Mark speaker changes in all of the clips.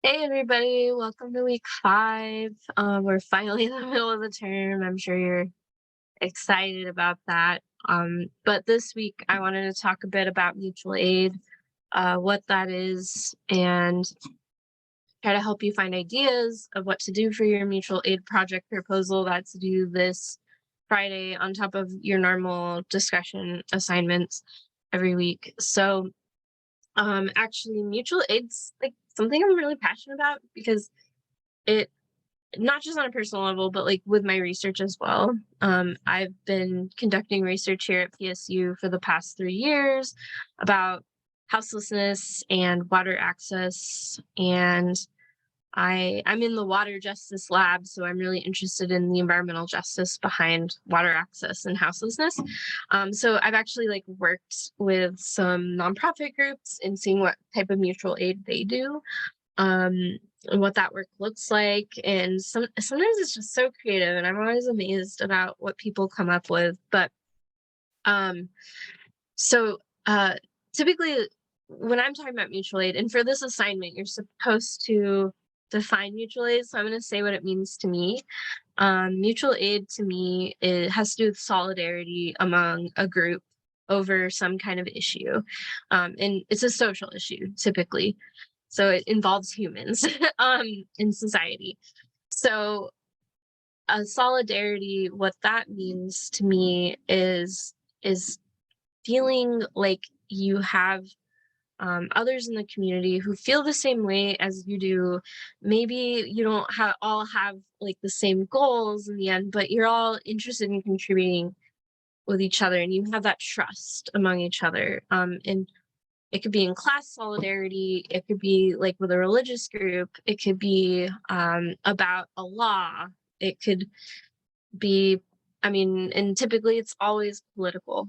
Speaker 1: Hey everybody, welcome to week 5. We're finally in the middle of the term. I'm sure you're excited about that. But this week I wanted to talk a bit about mutual aid, what that is, and try to help you find ideas of what to do for your mutual aid project proposal that's due this Friday on top of your normal discussion assignments every week. So actually mutual aid's like something I'm really passionate about because it not just on a personal level, but like with my research as well. I've been conducting research here at PSU for the past 3 years about houselessness and water access. And I'm in the water justice lab, so I'm really interested in the environmental justice behind water access and houselessness. So I've actually like worked with some nonprofit groups and seeing what type of mutual aid they do, and what that work looks like. And sometimes it's just so creative, and I'm always amazed about what people come up with. But um, so typically, when I'm talking about mutual aid, and for this assignment, you're supposed to define mutual aid. So I'm going to say what it means to me. Mutual aid to me, it has to do with solidarity among a group over some kind of issue, and it's a social issue typically. So it involves humans in society. So solidarity, what that means to me is feeling like you have others in the community who feel the same way as you do. Maybe you don't all have like the same goals in the end, but you're all interested in contributing with each other, and you have that trust among each other. And it could be in class solidarity, it could be like with a religious group, it could be about a law, it could be, I mean, and typically it's always political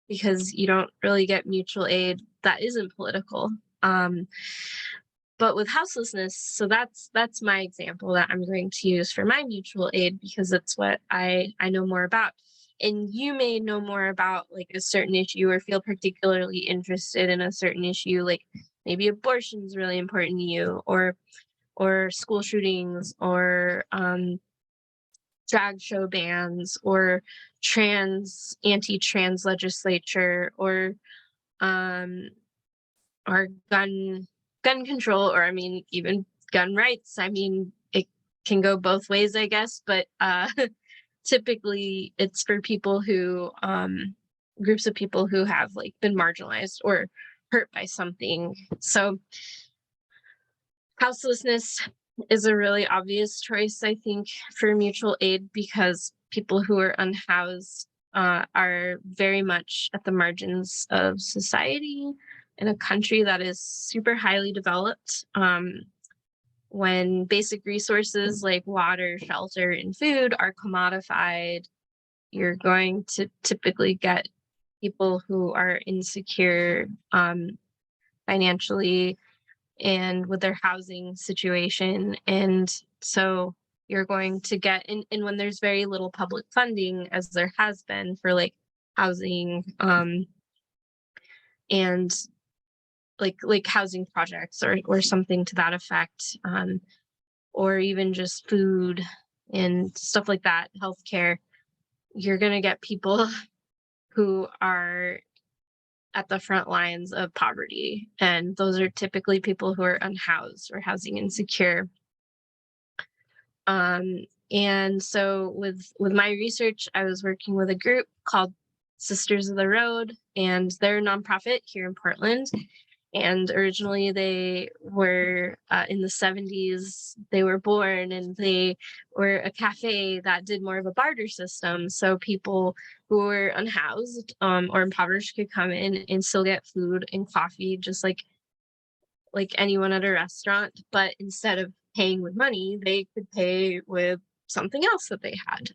Speaker 1: because you don't really get mutual aid that isn't political. But with houselessness, so that's my example that I'm going to use for my mutual aid because it's what I know more about. And you may know more about like a certain issue or feel particularly interested in a certain issue, like maybe abortion is really important to you, or school shootings, or drag show bans, or anti-trans legislature, um or gun control, or I mean even gun rights. I mean, it can go both ways, I guess, but typically it's for people who groups of people who have like been marginalized or hurt by something. So houselessness is a really obvious choice, I think, for mutual aid because people who are unhoused are very much at the margins of society in a country that is super highly developed. When basic resources like water, shelter, and food are commodified, you're going to typically get people who are insecure financially and with their housing situation. And so you're going to get, and when there's very little public funding, as there has been for like housing, and like housing projects or something to that effect, or even just food and stuff like that, healthcare, you're going to get people who are at the front lines of poverty. And those are typically people who are unhoused or housing insecure. And so with my research, I was working with a group called Sisters of the Road, and they're a nonprofit here in Portland. And originally they were in the 70s, they were born, and they were a cafe that did more of a barter system. So people who were unhoused or impoverished could come in and still get food and coffee, just like anyone at a restaurant. But instead of paying with money, they could pay with something else that they had.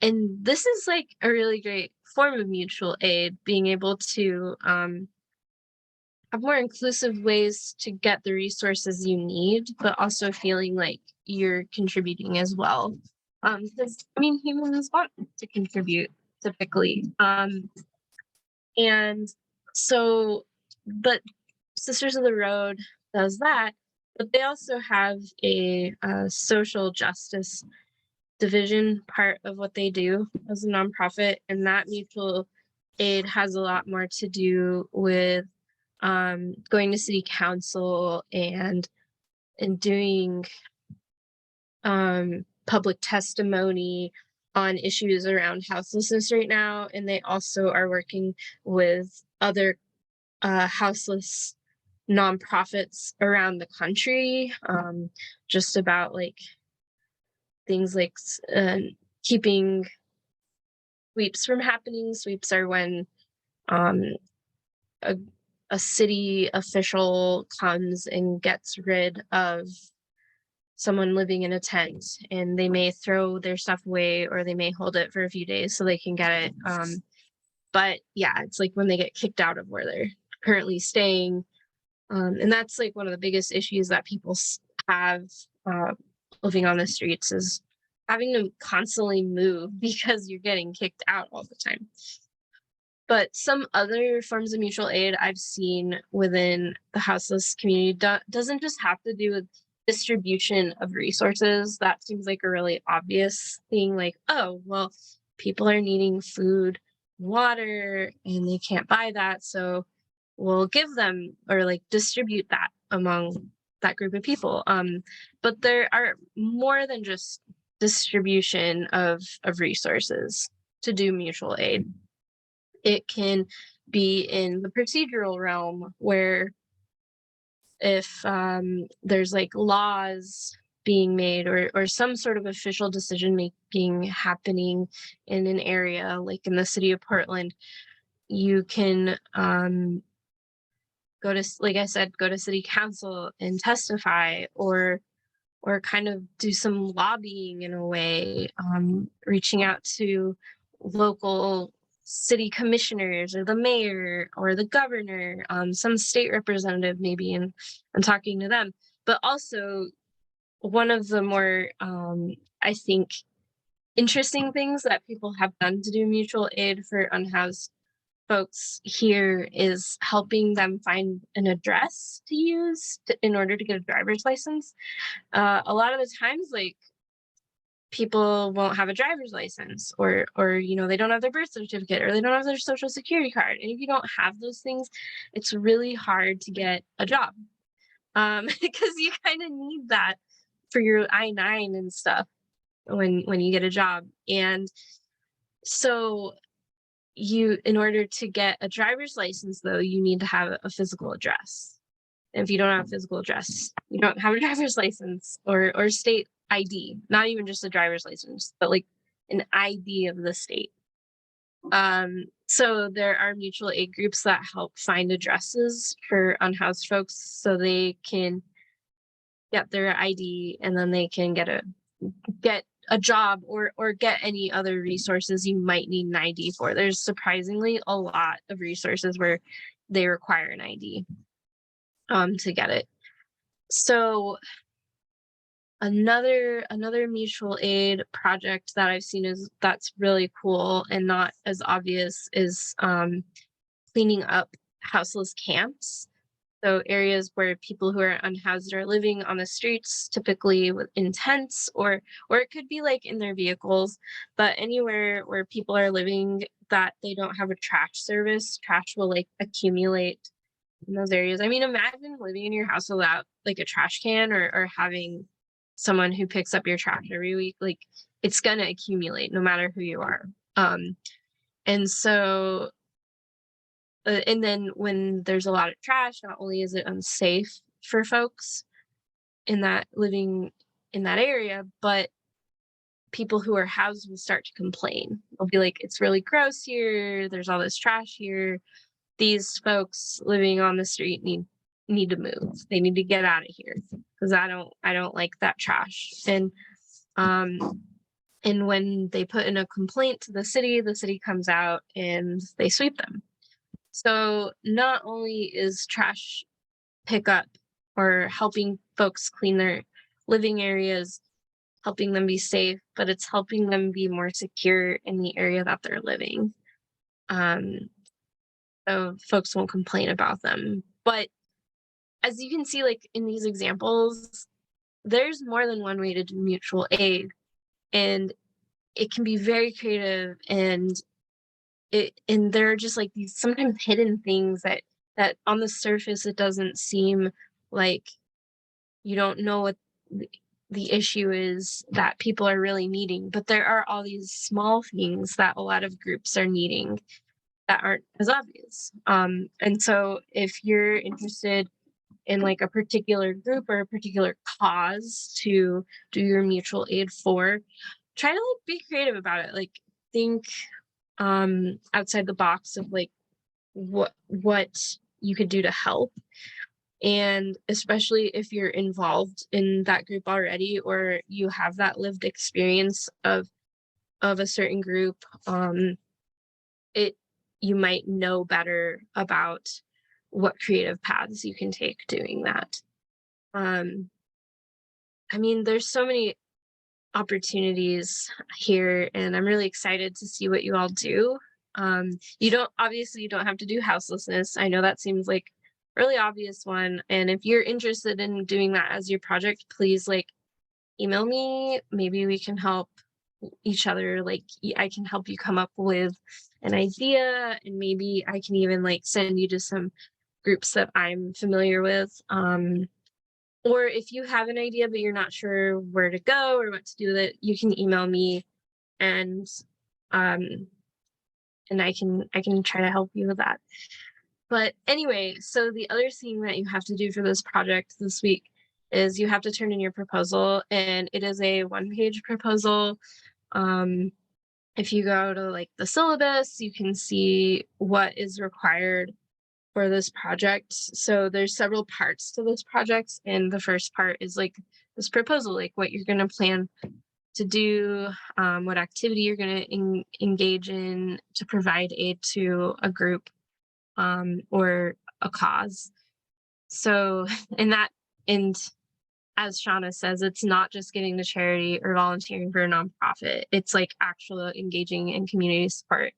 Speaker 1: And this is like a really great form of mutual aid, being able to have more inclusive ways to get the resources you need, but also feeling like you're contributing as well. Because I mean, humans want to contribute typically. And so, but Sisters of the Road does that, But they also have a social justice division part of what they do as a nonprofit, and that mutual aid has a lot more to do with going to city council and doing public testimony on issues around houselessness right now. And they also are working with other houseless nonprofits around the country, just about like things like keeping sweeps from happening. Sweeps are when um, a, a city official comes and gets rid of someone living in a tent, and they may throw their stuff away or they may hold it for a few days so they can get it. But yeah, it's like when they get kicked out of where they're currently staying. And that's like one of the biggest issues that people have uh, living on the streets is having to constantly move because you're getting kicked out all the time. But some other forms of mutual aid I've seen within the houseless community doesn't just have to do with distribution of resources. That seems like a really obvious thing, like, oh, well, people are needing food, water, and they can't buy that. So we'll give them or like distribute that among that group of people. But there are more than just distribution of resources to do mutual aid. It can be in the procedural realm where if there's like laws being made or some sort of official decision making happening in an area, like in the city of Portland, you can go to, like I said, go to city council and testify or kind of do some lobbying in a way, reaching out to local city commissioners or the mayor or the governor, some state representative maybe, and talking to them. But also, one of the more, I think, interesting things that people have done to do mutual aid for unhoused folks here is helping them find an address to use in order to get a driver's license. A lot of the times, like, people won't have a driver's license or they don't have their birth certificate or they don't have their social security card, and if you don't have those things, it's really hard to get a job, because you kind of need that for your I-9 and stuff when you get a job. And so you in order to get a driver's license, though, you need to have a physical address. And if you don't have a physical address, you don't have a driver's license or state ID, not even just a driver's license, but like an ID of the state. So there are mutual aid groups that help find addresses for unhoused folks so they can get their ID and then they can get a job or get any other resources you might need an ID for. There's surprisingly a lot of resources where they require an ID to get it. So another mutual aid project that I've seen is that's really cool and not as obvious is cleaning up houseless camps. So areas where people who are unhoused are living on the streets, typically in tents, or it could be like in their vehicles, but anywhere where people are living that they don't have a trash service, trash will like accumulate in those areas. I mean, imagine living in your house without like a trash can or having someone who picks up your trash every week. Like, it's gonna accumulate no matter who you are. And so and then when there's a lot of trash, not only is it unsafe for folks in that living in that area, but people who are housed will start to complain. They'll be like, it's really gross here, there's all this trash here. These folks living on the street need to move. They need to get out of here because I don't like that trash. And when they put in a complaint to the city comes out and they sweep them. So not only is trash pickup or helping folks clean their living areas, helping them be safe, but it's helping them be more secure in the area that they're living. So folks won't complain about them. But as you can see, like in these examples, there's more than one way to do mutual aid, and it can be very creative, and there are just like these sometimes hidden things that on the surface it doesn't seem like you don't know what the, the issue is that people are really needing, but there are all these small things that a lot of groups are needing that aren't as obvious. And so if you're interested in like a particular group or a particular cause to do your mutual aid for, try to like be creative about it. Like think outside the box of like what you could do to help. And especially if you're involved in that group already, or you have that lived experience of a certain group, it you might know better about what creative paths you can take doing that. Um, I mean, there's so many opportunities here, and I'm really excited to see what you all do. You don't obviously you don't have to do houselessness. I know that seems like a really obvious one. And if you're interested in doing that as your project, please like email me. Maybe we can help each other. Like I can help you come up with an idea, and maybe I can even like send you to some groups that I'm familiar with. Or if you have an idea but you're not sure where to go or what to do with it, you can email me, and um and I can try to help you with that. But anyway, so the other thing that you have to do for this project this week is you have to turn in your proposal, and it is a one-page proposal. Um if you go to like the syllabus, you can see what is required for this project. So there's several parts to this project, and the first part is like this proposal, like what you're going to plan to do, what activity you're going to engage in to provide aid to a group, or a cause. So in that, and as Shauna says, it's not just getting to charity or volunteering for a nonprofit. It's like actual engaging in community support,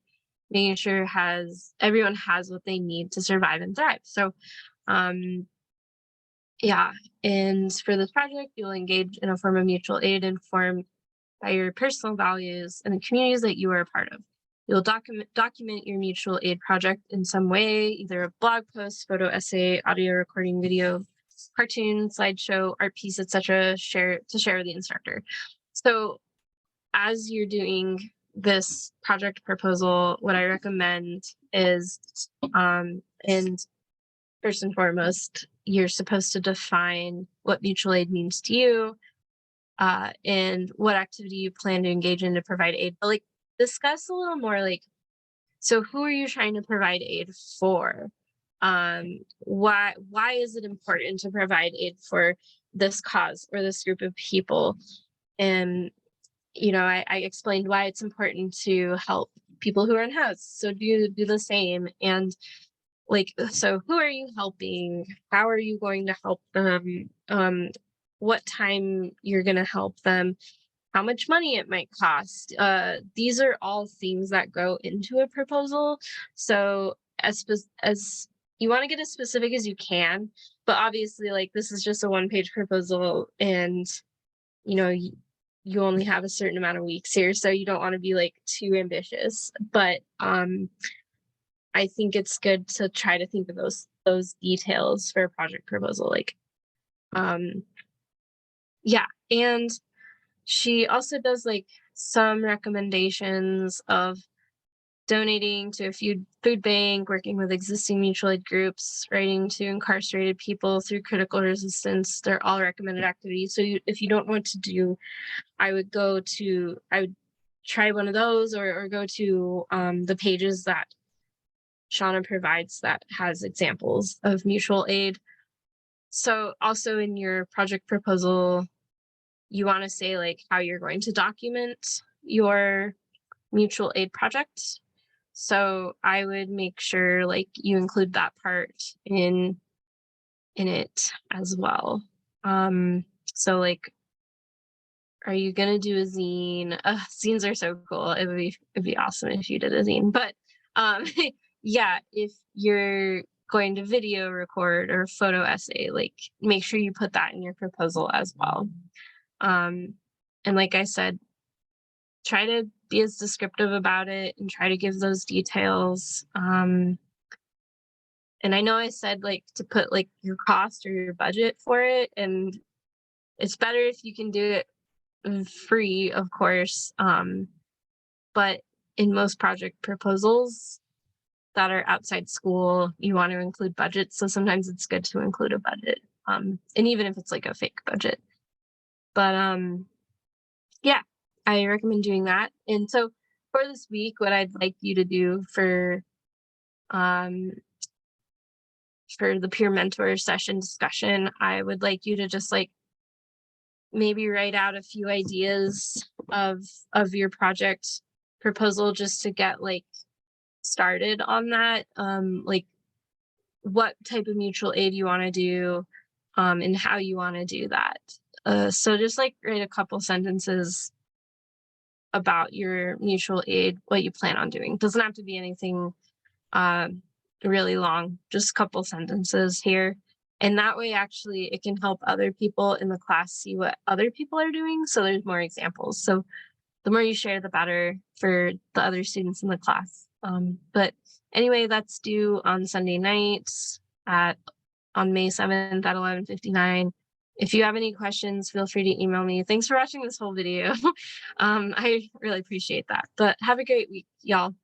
Speaker 1: making sure has everyone has what they need to survive and thrive. So um yeah, and for this project you'll engage in a form of mutual aid informed by your personal values and the communities that you are a part of. You'll document your mutual aid project in some way, either a blog post, photo essay, audio recording, video, cartoon, slideshow, art piece, etc. Share with the instructor. So as you're doing this project proposal, what I recommend is, and first and foremost, you're supposed to define what mutual aid means to you, and what activity you plan to engage in to provide aid. But like, discuss a little more like, so who are you trying to provide aid for? Why is it important to provide aid for this cause or this group of people? And I explained why it's important to help people who are unhoused. So do the same. And like, so who are you helping? How are you going to help them? What time you're going to help them? How much money it might cost? These are all things that go into a proposal. So as you want to get as specific as you can, but obviously, like this is just a one-page proposal, and you know you only have a certain amount of weeks here, so you don't want to be like too ambitious. But I think it's good to try to think of those details for a project proposal. Like, yeah, and she also does like some recommendations of donating to a food bank, working with existing mutual aid groups, writing to incarcerated people through critical resistance. They're all recommended activities. So if you don't know what to do, I would try one of those, or go to the pages that Shauna provides that has examples of mutual aid. So also in your project proposal, you want to say like how you're going to document your mutual aid project. So I would make sure like you include that part in it as well. So like, are you gonna do a zine? Zines are so cool. It'd be awesome if you did a zine. But yeah, if you're going to video record or photo essay, like make sure you put that in your proposal as well. Um, and like I said, try to be as descriptive about it and try to give those details. And I know I said like to put like your cost or your budget for it, and it's better if you can do it free, of course. But in most project proposals that are outside school, you want to include budgets. So sometimes it's good to include a budget. And even if it's like a fake budget. But yeah, I recommend doing that. And so for this week, what I'd like you to do um for the peer mentor session discussion, I would like you to just like maybe write out a few ideas of your project proposal just to get like started on that. Like what type of mutual aid you want to do, and how you want to do that. So just like write a couple sentences about your mutual aid, what you plan on doing. Doesn't have to be anything uh, really long, just a couple sentences here. And that way, actually, it can help other people in the class see what other people are doing. So there's more examples. So the more you share, the better for the other students in the class. But anyway, that's due on Sunday nights on May 7th at 11:59. If you have any questions, feel free to email me. Thanks for watching this whole video. I really appreciate that. But have a great week, y'all.